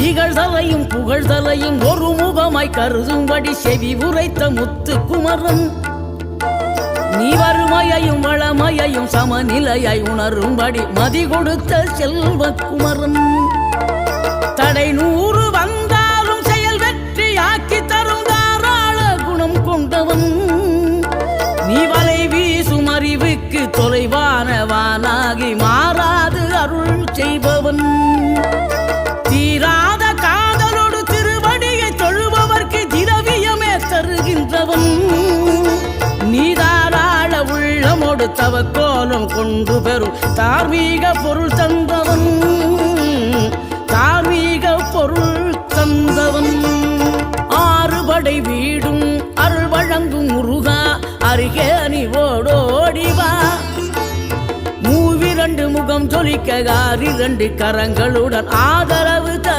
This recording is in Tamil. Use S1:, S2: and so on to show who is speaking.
S1: இகழ்தலையும் புகழ்தலையும் ஒரு முகமாய் கருதும்படி செவி உரைத்த முத்து குமரன் நீ வறுமையையும் வளமையையும் சமநிலையாய் உணரும்படி மதி கொடுத்த செல்வ குமரன் தடை 100 வந்தாலும் செயல் வெற்றியாக்கி தரும் தாராள குணம் கொண்டவன் நீ வலை வீசும் அறிவுக்கு தொலைவானவானாகி மாறாது அருள் செய்பவன் தீராத காதலோடு திருவடியை தொழுபவர்க்கு திரவியமே தருகின்றவன் நீ தாராள உள்ளமோடு தவக்கோலம் கொண்டு பெறும் தார்மீக பொருள் தந்தவன் தார்மீக பொருள் தந்தவன் ஆறுபடை வீடும் அருள் வழங்கும் முருகா அருகே நீ ஓடோடிவா மூவிரண்டு முகம் ஜொலிக்க 2 கரங்களுடன் ஆதரவு